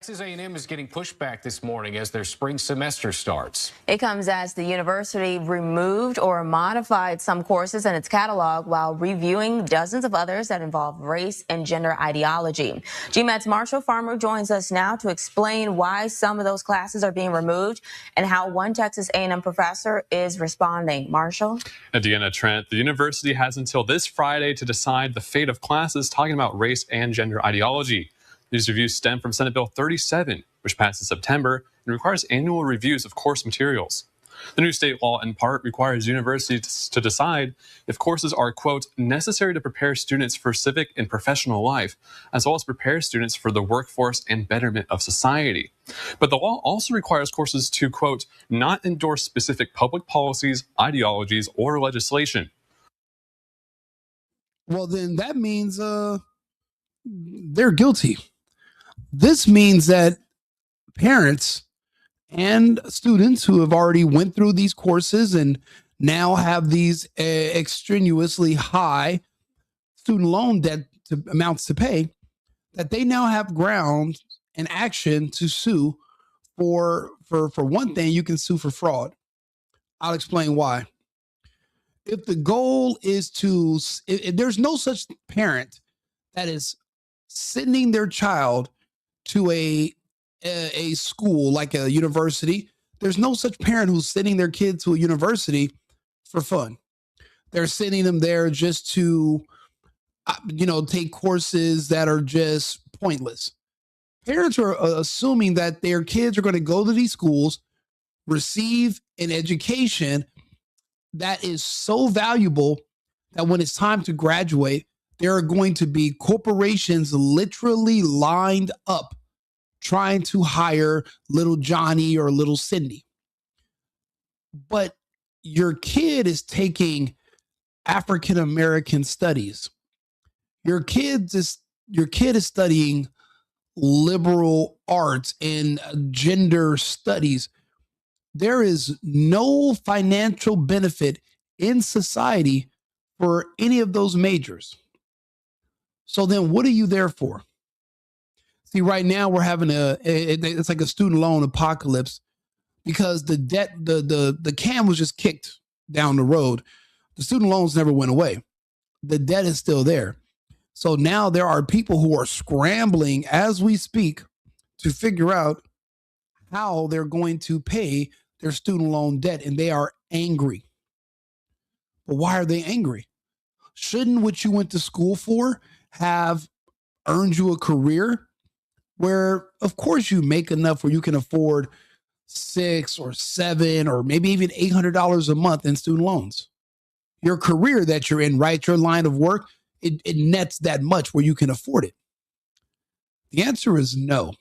Texas A&M is getting pushback this morning as their spring semester starts. It comes as the university removed or modified some courses in its catalog while reviewing dozens of others that involve race and gender ideology. GMAT's Marshall Farmer joins us now to explain why some of those classes are being removed and how one Texas A&M professor is responding. Marshall? Deanna Trent, the university has until this Friday to decide the fate of classes talking about race and gender ideology. These reviews stem from Senate Bill 37, which passed in September and requires annual reviews of course materials. The new state law, in part, requires universities to decide if courses are, quote, necessary to prepare students for civic and professional life, as well as prepare students for the workforce and betterment of society. But the law also requires courses to, quote, not endorse specific public policies, ideologies, or legislation. Well, then that means they're guilty. This means that parents and students who have already went through these courses and now have these extraneously high student loan debt amounts to pay, that they now have grounds and action to sue for one thing. You can sue for fraud. I'll explain why. If the goal is to, if there's no such parent that is sending their child to a school like a university, there's no such parent who's sending their kid to a university for fun. They're sending them there just to, take courses that are just pointless. Parents are assuming that their kids are going to go to these schools, receive an education that is so valuable that when it's time to graduate, there are going to be corporations literally lined up trying to hire little Johnny or little Cindy. But your kid is taking African American studies. Your kid is studying liberal arts and gender studies. There is no financial benefit in society for any of those majors. So then what are you there for? See, right now we're having it's like a student loan apocalypse because the debt, the can was just kicked down the road. The student loans never went away. The debt is still there. So now there are people who are scrambling as we speak to figure out how they're going to pay their student loan debt, and they are angry. But why are they angry? Shouldn't what you went to school for have earned you a career where, of course, you make enough where you can afford $600 or $700 or maybe even $800 a month in student loans? Your career that you're in, right? Your line of work, it nets that much where you can afford it. The answer is no.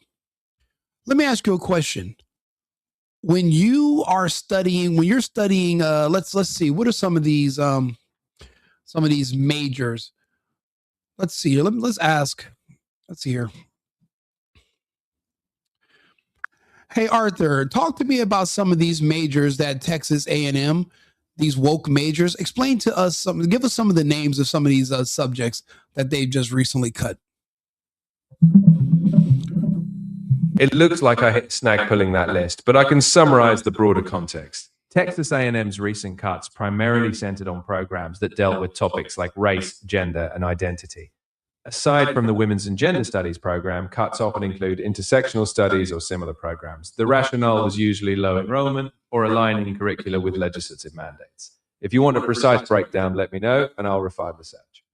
Let me ask you a question. When you're studying, let's see, what are some of these majors? Let's see here. Let's see here. Hey, Arthur, talk to me about some of these majors that Texas A&M, these woke majors. Explain to us give us some of the names of some of these subjects that they've just recently cut. It looks like I hit snag pulling that list, but I can summarize the broader context. Texas A&M's recent cuts primarily centered on programs that dealt with topics like race, gender, and identity. Aside from the Women's and Gender Studies program, cuts often include intersectional studies or similar programs. The rationale was usually low enrollment or aligning curricula with legislative mandates. If you want a precise breakdown, let me know, and I'll refine the search.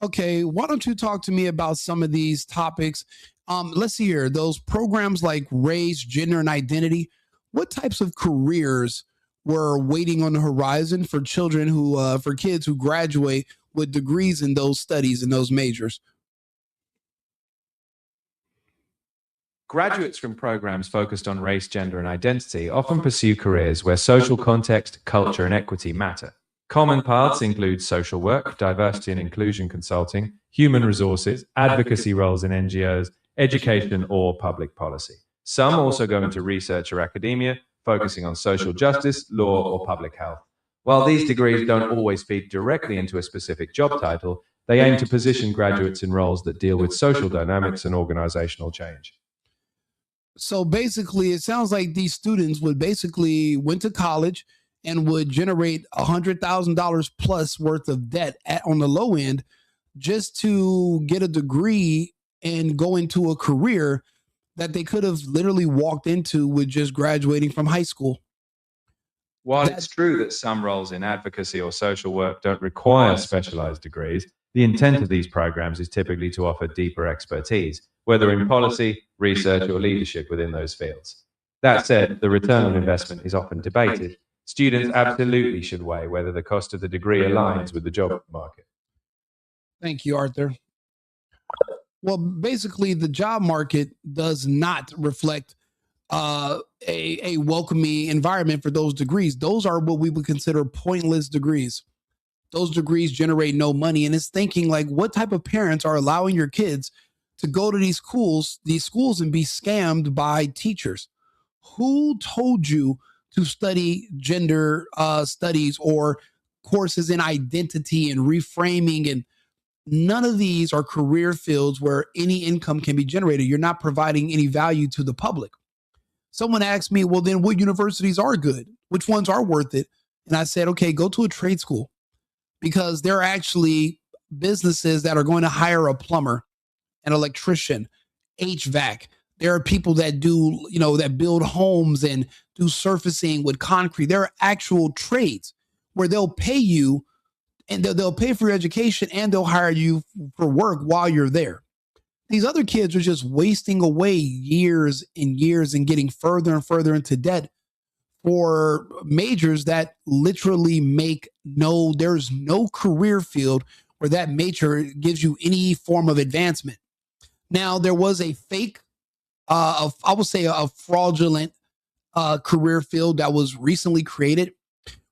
Okay, why don't you talk to me about some of these topics? Let's see here. Those programs like race, gender, and identity, what types of careers were waiting on the horizon for children for kids who graduate with degrees in those studies and those majors? Graduates from programs focused on race, gender, and identity often pursue careers where social context, culture, and equity matter. Common paths include social work, diversity and inclusion consulting, human resources, advocacy roles in NGOs, education, or public policy. Some also go into research or academia, focusing on social justice, law, or public health. While these degrees don't always feed directly into a specific job title, they aim to position graduates in roles that deal with social dynamics and organizational change. So basically, it sounds like these students would basically went to college and would generate $100,000 plus worth of debt on the low end just to get a degree and go into a career that they could have literally walked into with just graduating from high school. While it's true that some roles in advocacy or social work don't require specialized degrees, the intent of these programs is typically to offer deeper expertise, whether in policy, research, or leadership within those fields. That said, the return on investment is often debated. Students absolutely should weigh whether the cost of the degree aligns with the job market. Thank you, Arthur. Well, basically, the job market does not reflect a welcoming environment for those degrees. Those are what we would consider pointless degrees. Those degrees generate no money. And it's thinking like, what type of parents are allowing your kids to go to these schools and be scammed by teachers? Who told you to study gender studies or courses in identity and reframing? And none of these are career fields where any income can be generated. You're not providing any value to the public. Someone asked me, well, then what universities are good? Which ones are worth it? And I said, okay, go to a trade school, because there are actually businesses that are going to hire a plumber, an electrician, HVAC. There are people that do, that build homes and do surfacing with concrete. There are actual trades where they'll pay you, and they'll pay for your education, and they'll hire you for work while you're there. These other kids are just wasting away years and years and getting further and further into debt for majors that literally there's no career field where that major gives you any form of advancement. Now, there was a fake, I would say a fraudulent career field that was recently created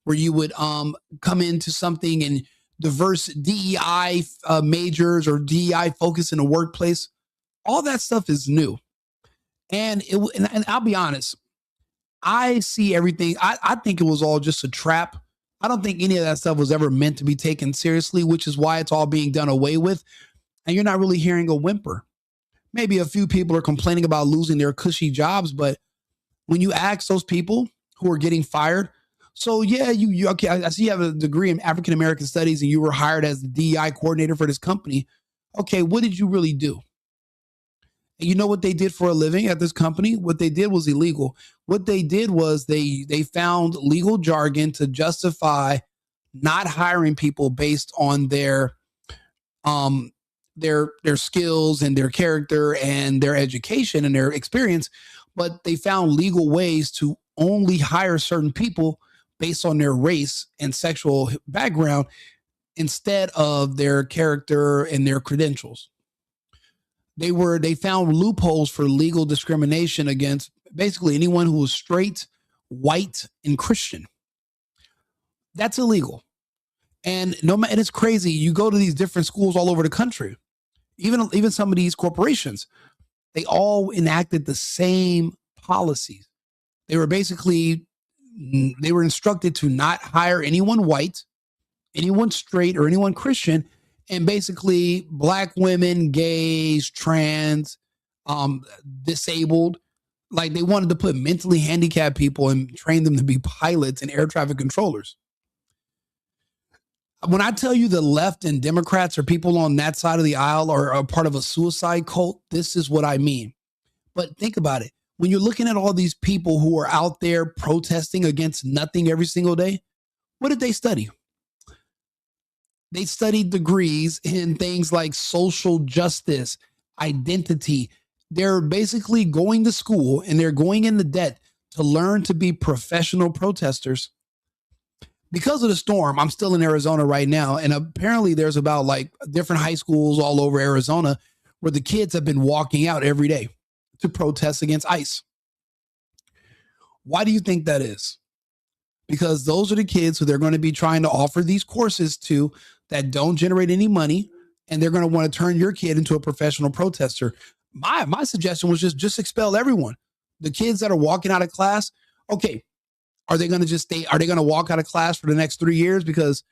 where you would come into something and diverse DEI majors or DEI focus in the workplace. All that stuff is new. And I'll be honest, I see everything. I think it was all just a trap. I don't think any of that stuff was ever meant to be taken seriously, which is why it's all being done away with. And you're not really hearing a whimper. Maybe a few people are complaining about losing their cushy jobs, but when you ask those people who are getting fired, so yeah, you okay, I see you have a degree in African American studies and you were hired as the DEI coordinator for this company. Okay, what did you really do? And you know what they did for a living at this company? What they did was illegal. What they did was they found legal jargon to justify not hiring people based on their skills and their character and their education and their experience, but they found legal ways to only hire certain people based on their race and sexual background instead of their character and their credentials. They found loopholes for legal discrimination against basically anyone who was straight, white, and Christian. That's illegal. And and it's crazy. You go to these different schools all over the country, even some of these corporations, they all enacted the same policies. They were instructed to not hire anyone white, anyone straight, or anyone Christian, and basically black women, gays, trans, disabled. Like they wanted to put mentally handicapped people and train them to be pilots and air traffic controllers. When I tell you the left and Democrats or people on that side of the aisle are a part of a suicide cult, this is what I mean. But think about it. When you're looking at all these people who are out there protesting against nothing every single day, what did they study? They studied degrees in things like social justice, identity. They're basically going to school and they're going into debt to learn to be professional protesters. Because of the storm, I'm still in Arizona right now. And apparently there's about like different high schools all over Arizona where the kids have been walking out every day to protest against ICE. Why do you think that is? Because those are the kids who they're going to be trying to offer these courses to that don't generate any money. And they're going to want to turn your kid into a professional protester. My suggestion was just expel everyone. The kids that are walking out of class, okay, are they going to just stay? Are they going to walk out of class for the next 3 years because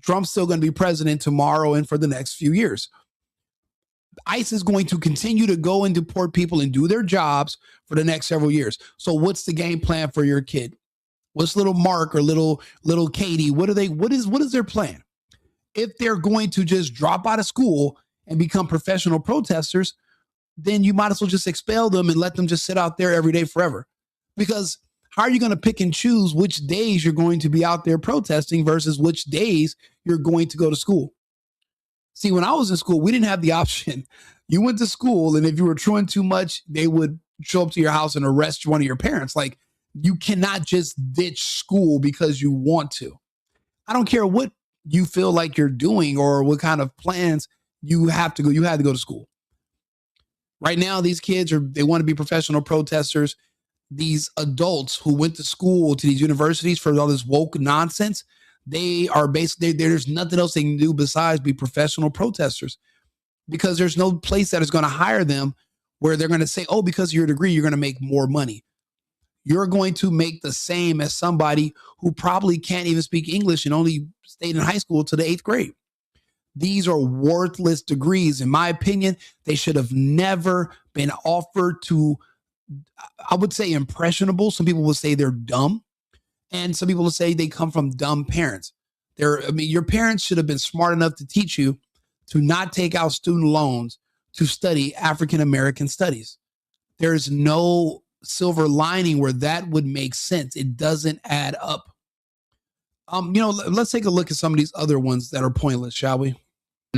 Trump's still going to be president tomorrow and for the next few years? ICE is going to continue to go and deport people and do their jobs for the next several years. So what's the game plan for your kid? What's little Mark or little Katie? What is their plan? If they're going to just drop out of school and become professional protesters, then you might as well just expel them and let them just sit out there every day forever. Because how are you going to pick and choose which days you're going to be out there protesting versus which days you're going to go to school? See, when I was in school, we didn't have the option. You went to school, and if you were truant too much, they would show up to your house and arrest one of your parents. Like, you cannot just ditch school because you want to. I don't care what you feel like you're doing or what kind of plans you have to go. You had to go to school. Right now, these kids they want to be professional protesters. These adults who went to school, to these universities for all this woke nonsense, they are basically, there's nothing else they can do besides be professional protesters, because there's no place that is going to hire them where they're going to say, oh, because of your degree, you're going to make more money. You're going to make the same as somebody who probably can't even speak English and only stayed in high school to the 8th grade. These are worthless degrees. In my opinion, they should have never been offered to, I would say, impressionable. Some people will say they're dumb. And some people will say they come from dumb parents. Your parents should have been smart enough to teach you to not take out student loans to study African-American studies. There's no silver lining where that would make sense. It doesn't add up. Let's take a look at some of these other ones that are pointless, shall we?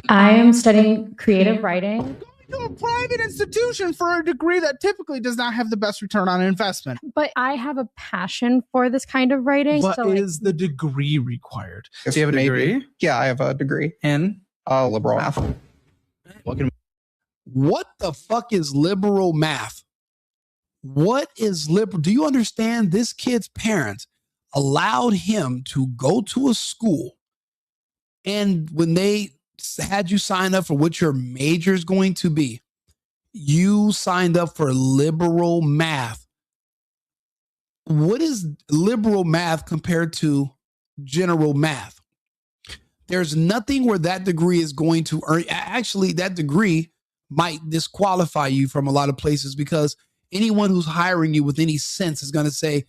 I am studying creative writing. To a private institution for a degree that typically does not have the best return on investment. But I have a passion for this kind of writing. What so is the degree required? Do you have a degree? Yeah, I have a degree In liberal math. What the fuck is liberal math? What is liberal? Do you understand this kid's parents allowed him to go to a school, and when they had you sign up for what your major is going to be, you signed up for liberal math. What is liberal math compared to general math? There's nothing where that degree is going to earn. Actually, that degree might disqualify you from a lot of places, because anyone who's hiring you with any sense is going to say,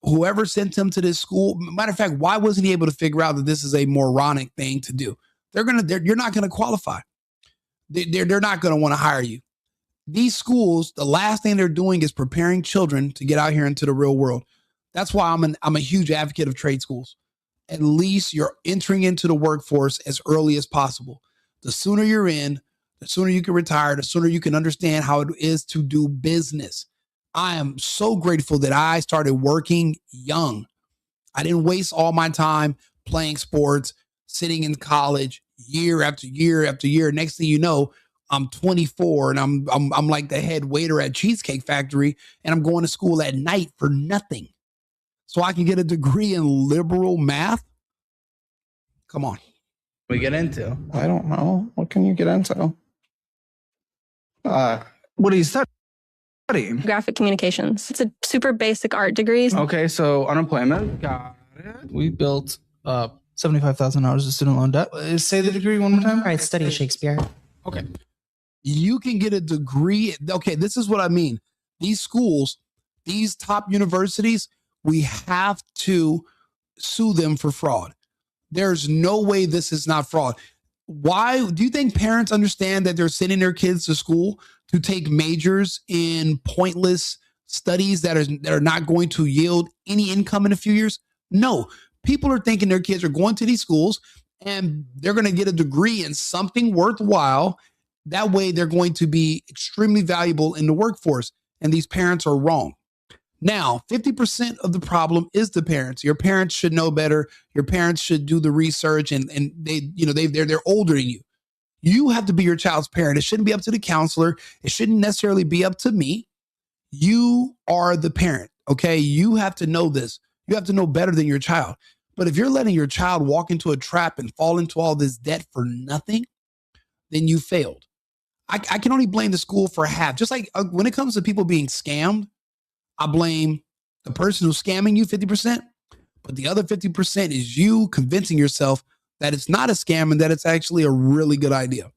whoever sent him to this school, matter of fact, why wasn't he able to figure out that this is a moronic thing to do? You're not going to qualify. They're not going to want to hire you. These schools, the last thing they're doing is preparing children to get out here into the real world. That's why I'm a huge advocate of trade schools. At least you're entering into the workforce as early as possible. The sooner you're in, the sooner you can retire, the sooner you can understand how it is to do business. I am so grateful that I started working young. I didn't waste all my time playing sports, sitting in college year after year after year. Next thing you know, I'm 24 and I'm like the head waiter at Cheesecake Factory, and I'm going to school at night for nothing so I can get a degree in liberal math. Come on. we get into? I don't know. What can you get into? What are you studying? Graphic communications. It's a super basic art degree. Okay, so unemployment. Got it. We built $75,000 of student loan debt. Say the degree one more time. I study Shakespeare. Okay. You can get a degree. Okay, this is what I mean. These schools, these top universities, we have to sue them for fraud. There's no way this is not fraud. Why do you think parents understand that they're sending their kids to school to take majors in pointless studies that are not going to yield any income in a few years? No. People are thinking their kids are going to these schools and they're going to get a degree in something worthwhile. That way they're going to be extremely valuable in the workforce. And these parents are wrong. Now, 50% of the problem is the parents. Your parents should know better. Your parents should do the research, and they're older than you. You have to be your child's parent. It shouldn't be up to the counselor. It shouldn't necessarily be up to me. You are the parent, okay? You have to know this. You have to know better than your child. But if you're letting your child walk into a trap and fall into all this debt for nothing, then you failed. I can only blame the school for half. Just like when it comes to people being scammed, I blame the person who's scamming you 50%, but the other 50% is you convincing yourself that it's not a scam and that it's actually a really good idea.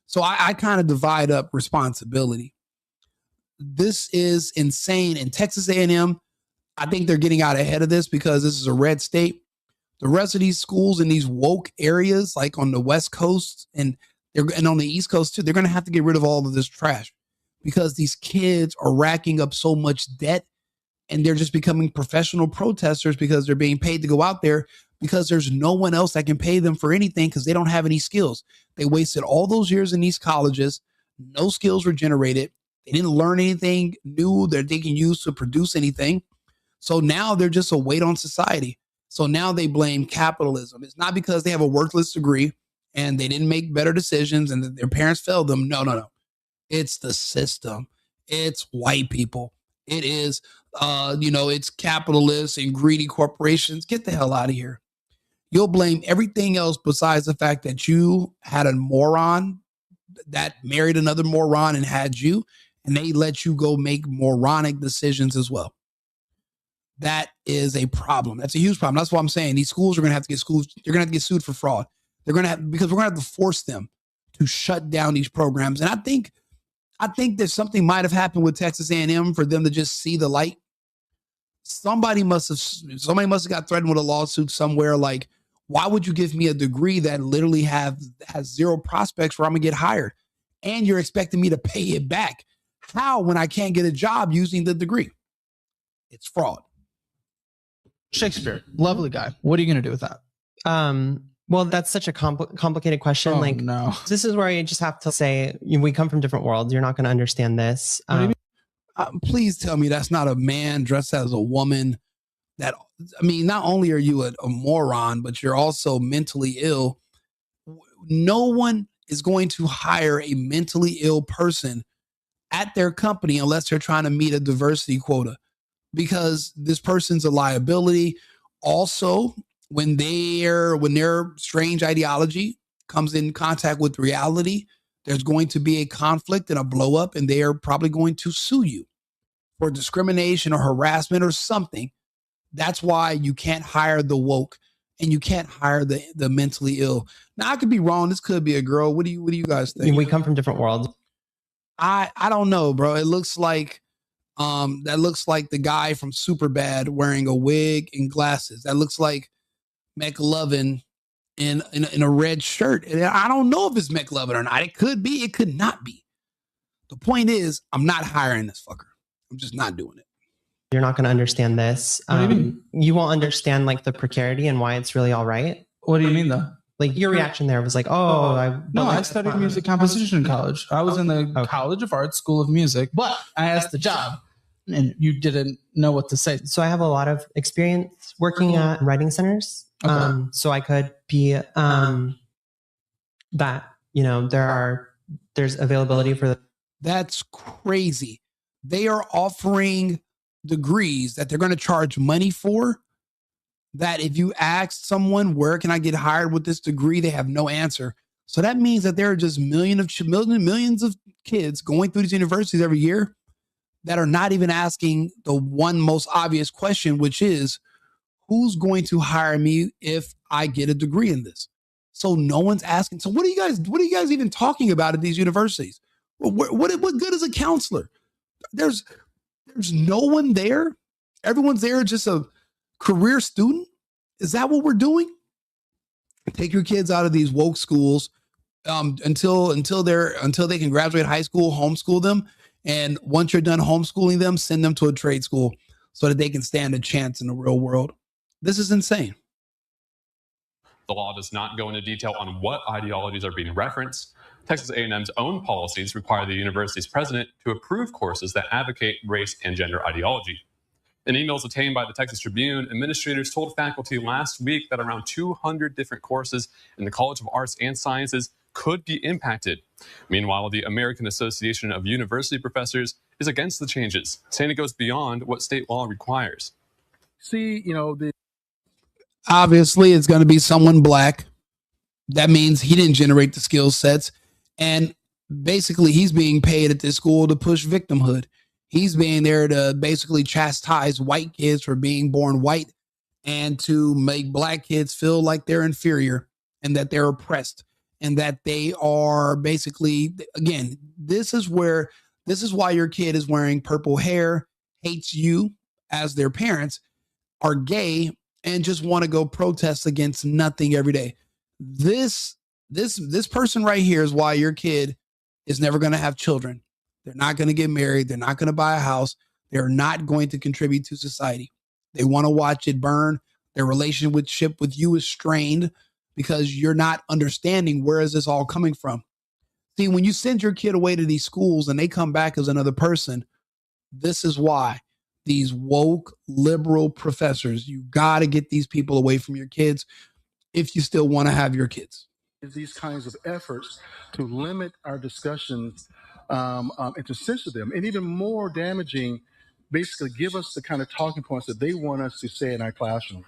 So I kind of divide up responsibility. This is insane. In Texas A&M, I think they're getting out ahead of this because this is a red state. The rest of these schools in these woke areas, like on the West Coast and on the East Coast too, they're going to have to get rid of all of this trash because these kids are racking up so much debt and they're just becoming professional protesters because they're being paid to go out there because there's no one else that can pay them for anything because they don't have any skills. They wasted all those years in these colleges. No skills were generated. They didn't learn anything new that they can use to produce anything. So now they're just a weight on society. So now they blame capitalism. It's not because they have a worthless degree and they didn't make better decisions and that their parents failed them. No. It's the system. It's white people. It is, it's capitalists and greedy corporations. Get the hell out of here. You'll blame everything else besides the fact that you had a moron that married another moron and had you, and they let you go make moronic decisions as well. That is a problem. That's a huge problem. That's why I'm saying these schools are going to have to get schools. They're going to have to get sued for fraud. They're going to have, because we're going to have to force them to shut down these programs. And I think that something might have happened with Texas A&M for them to just see the light. Somebody must have got threatened with a lawsuit somewhere. Like, why would you give me a degree that literally has zero prospects where I'm gonna get hired, and you're expecting me to pay it back? How, when I can't get a job using the degree? It's fraud. Shakespeare, lovely guy. What are you going to do with that? Well, that's such a complicated question. Oh, no. This is where you just have to say, we come from different worlds. You're not going to understand this. Please tell me that's not a man dressed as a woman. Not only are you a moron, but you're also mentally ill. No one is going to hire a mentally ill person at their company unless they're trying to meet a diversity quota, because this person's a liability. Also, when their strange ideology comes in contact with reality, there's going to be a conflict and a blow up, and they are probably going to sue you for discrimination or harassment or something. That's why you can't hire the woke and you can't hire the mentally ill. Now, I could be wrong. This could be a girl. What do you guys think? We come from different worlds. I don't know, bro. It looks like that looks like the guy from Superbad wearing a wig and glasses. That looks like McLovin in a red shirt. And I don't know if it's McLovin or not. It could be. It could not be. The point is, I'm not hiring this fucker. I'm just not doing it. You're not going to understand this. What do you mean? You won't understand like the precarity and why it's really all right. What do you mean though? Like your reaction there was like, I studied music composition in college. I was in the College of Arts School of Music, but I asked the job and you didn't know what to say. So I have a lot of experience working at writing centers. Okay. So I could be there's availability for That's crazy. They are offering degrees that they're going to charge money for, that if you ask someone, where can I get hired with this degree, they have no answer. So that means that there are just millions of kids going through these universities every year that are not even asking the one most obvious question, which is, who's going to hire me if I get a degree in this? So no one's asking. So what are you guys even talking about at these universities? What good is a counselor? There's no one there. Everyone's there just a career student. Is that what we're doing? Take your kids out of these woke schools until they can graduate high school, homeschool them. And once you're done homeschooling them, send them to a trade school so that they can stand a chance in the real world. This is insane. The law does not go into detail on what ideologies are being referenced. Texas A&M's own policies require the university's president to approve courses that advocate race and gender ideology. In emails obtained by the Texas Tribune, administrators told faculty last week that around 200 different courses in the College of Arts and Sciences could be impacted. Meanwhile, the American Association of University Professors is against the changes, saying it goes beyond what state law requires. Obviously, it's going to be someone black. That means he didn't generate the skill sets. And basically, he's being paid at this school to push victimhood. He's being there to basically chastise white kids for being born white and to make black kids feel like they're inferior and that they're oppressed and that they are basically, again, this is why your kid is wearing purple hair, hates you as their parents, are gay, and just want to go protest against nothing every day. This person right here is why your kid is never going to have children. They're not going to get married. They're not going to buy a house. They're not going to contribute to society. They want to watch it burn. Their relationship with you is strained because you're not understanding where is this all coming from. See, when you send your kid away to these schools and they come back as another person, this is why these woke liberal professors, you got to get these people away from your kids if you still want to have your kids. These kinds of efforts to limit our discussions and to censor them, and even more damaging, basically give us the kind of talking points that they want us to say in our classroom.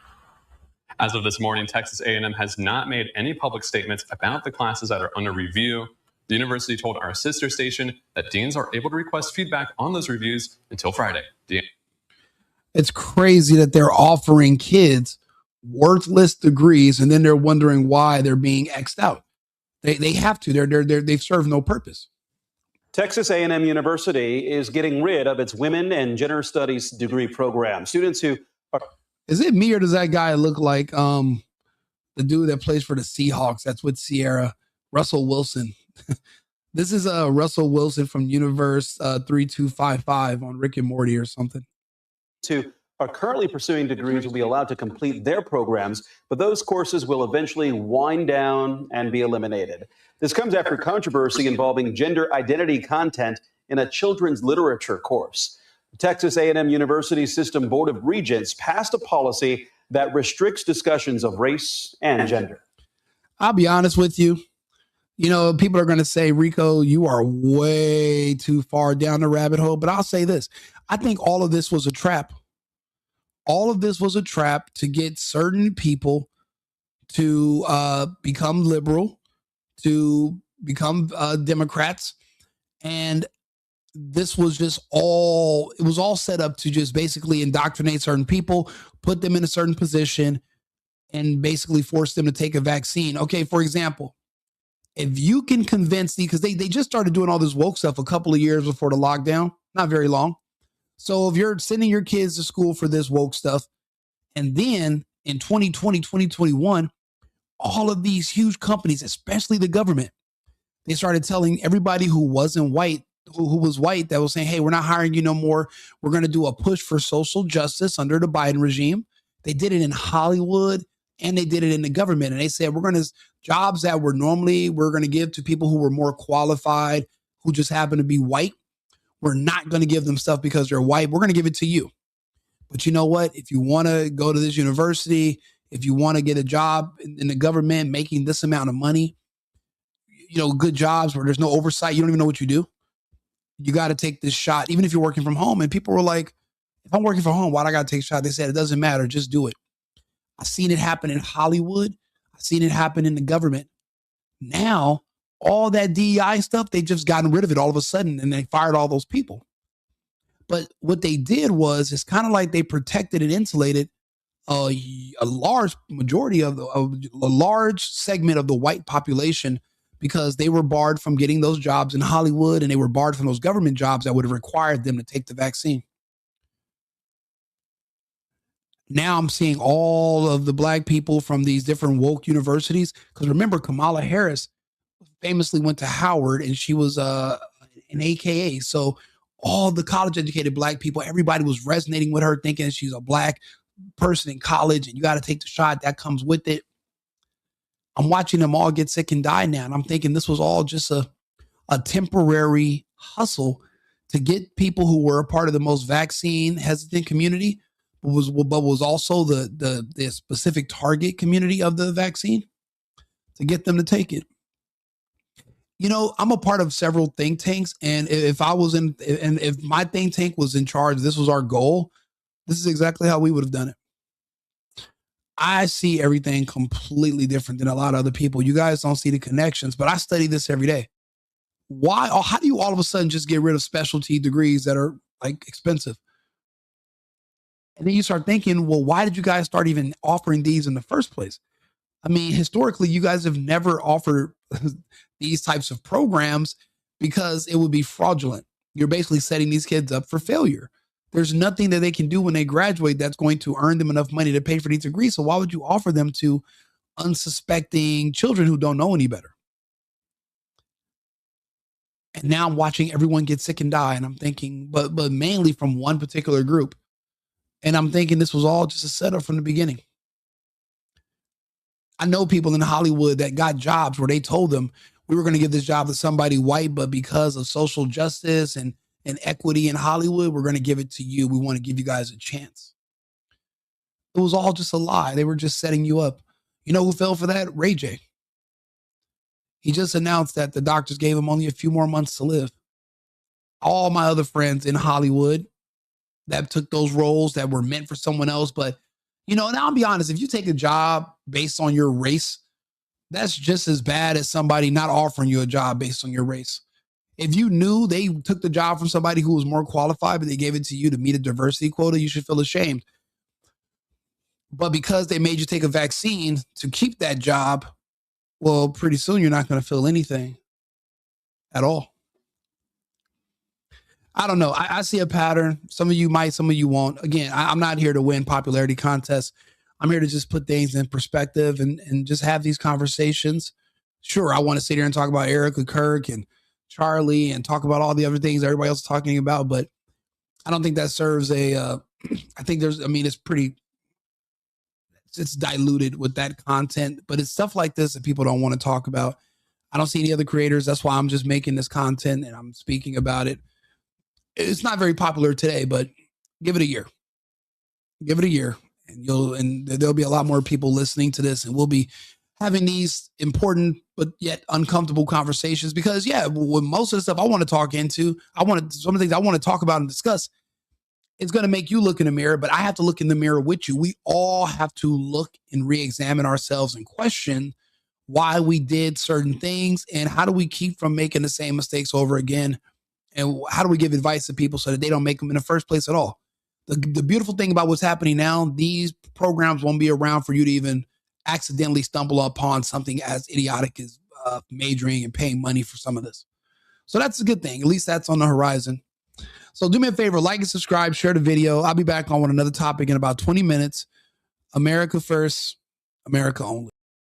As of this morning, Texas A&M has not made any public statements about the classes that are under review. The university told our sister station that deans are able to request feedback on those reviews until Friday. It's crazy that they're offering kids worthless degrees, and then they're wondering why they're being X'd out. They have to. They've served no purpose. Texas A&M University is getting rid of its women and gender studies degree program. Students who are... Is it me, or does that guy look like the dude that plays for the Seahawks? That's with Sierra, Russell Wilson. This is Russell Wilson from Universe 3255 on Rick and Morty or something. Who are currently pursuing degrees will be allowed to complete their programs, but those courses will eventually wind down and be eliminated. This comes after controversy involving gender identity content in a children's literature course. The Texas A&M University System Board of Regents passed a policy that restricts discussions of race and gender. I'll be honest with you. You know, people are going to say, Rico, you are way too far down the rabbit hole. But I'll say this. I think all of this was a trap. All of this was a trap to get certain people to become liberal, to become Democrats. And this was just all, it was all set up to just basically indoctrinate certain people, put them in a certain position, and basically force them to take a vaccine. Okay, for example, if you can convince because they just started doing all this woke stuff a couple of years before the lockdown, not very long. So if you're sending your kids to school for this woke stuff, and then in 2020, 2021, all of these huge companies, especially the government, they started telling everybody who wasn't white, who was white, that was saying, hey, we're not hiring you no more. We're going to do a push for social justice under the Biden regime. They did it in Hollywood and they did it in the government. And they said, we're going to jobs that we're going to give to people who were more qualified, who just happen to be white. We're not going to give them stuff because they're white. We're going to give it to you. But you know what? If you want to go to this university, if you want to get a job in the government making this amount of money, you know, good jobs where there's no oversight, you don't even know what you do. You got to take this shot, even if you're working from home. And people were like, if I'm working from home, why do I got to take a shot? They said, it doesn't matter. Just do it. I've seen it happen in Hollywood. I've seen it happen in the government. Now, all that DEI stuff, they just gotten rid of it all of a sudden and they fired all those people. But what they did was, it's kind of like they protected and insulated a large majority of a large segment of the white population, because they were barred from getting those jobs in Hollywood and they were barred from those government jobs that would have required them to take the vaccine. Now I'm seeing all of the black people from these different woke universities. Because remember, Kamala Harris famously went to Howard and she was an AKA. So all the college educated black people, everybody was resonating with her, thinking she's a black person in college and you got to take the shot that comes with it. I'm watching them all get sick and die now. And I'm thinking this was all just a temporary hustle to get people who were a part of the most vaccine hesitant community, but was also the specific target community of the vaccine, to get them to take it. You know, I'm a part of several think tanks. And if my think tank was in charge, this was our goal, this is exactly how we would have done it. I see everything completely different than a lot of other people. You guys don't see the connections, but I study this every day. Why, or how do you all of a sudden just get rid of specialty degrees that are like expensive? And then you start thinking, well, why did you guys start even offering these in the first place? I mean, historically, you guys have never offered these types of programs because it would be fraudulent. You're basically setting these kids up for failure. There's nothing that they can do when they graduate that's going to earn them enough money to pay for these degrees. So why would you offer them to unsuspecting children who don't know any better? And now I'm watching everyone get sick and die. And I'm thinking, but mainly from one particular group. And I'm thinking this was all just a setup from the beginning. I know people in Hollywood that got jobs where they told them we were going to give this job to somebody white, but because of social justice and equity in Hollywood, we're going to give it to you. We want to give you guys a chance. It was all just a lie. They were just setting you up. You know who fell for that? Ray J. He just announced that the doctors gave him only a few more months to live. All my other friends in Hollywood that took those roles that were meant for someone else. But, you know, and I'll be honest, if you take a job based on your race, that's just as bad as somebody not offering you a job based on your race. If you knew they took the job from somebody who was more qualified, but they gave it to you to meet a diversity quota, you should feel ashamed. But because they made you take a vaccine to keep that job, well, pretty soon you're not going to feel anything at all. I don't know. I see a pattern. Some of you might, some of you won't. Again, I'm not here to win popularity contests. I'm here to just put things in perspective and just have these conversations. Sure, I want to sit here and talk about Erica Kirk and Charlie and talk about all the other things everybody else is talking about, but I don't think that serves I think it's diluted with that content, but it's stuff like this that people don't want to talk about. I don't see any other creators. That's why I'm just making this content and I'm speaking about it. It's not very popular today, but give it a year. Give it a year and there'll be a lot more people listening to this, and we'll be having these important but yet uncomfortable conversations because with most of the stuff I want to talk into, some of the things I want to talk about and discuss, it's going to make you look in the mirror, but I have to look in the mirror with you. We all have to look and re-examine ourselves and question why we did certain things and how do we keep from making the same mistakes over again. And how do we give advice to people so that they don't make them in the first place at all? The beautiful thing about what's happening now, these programs won't be around for you to even accidentally stumble upon something as idiotic as majoring and paying money for some of this. So that's a good thing. At least that's on the horizon. So do me a favor, like and subscribe, share the video. I'll be back on with another topic in about 20 minutes. America first, America only.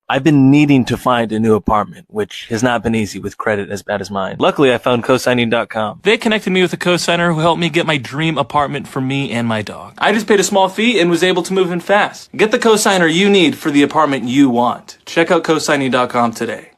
I've been needing to find a new apartment, which has not been easy with credit as bad as mine. Luckily, I found cosigning.com. They connected me with a cosigner who helped me get my dream apartment for me and my dog. I just paid a small fee and was able to move in fast. Get the cosigner you need for the apartment you want. Check out cosigning.com today.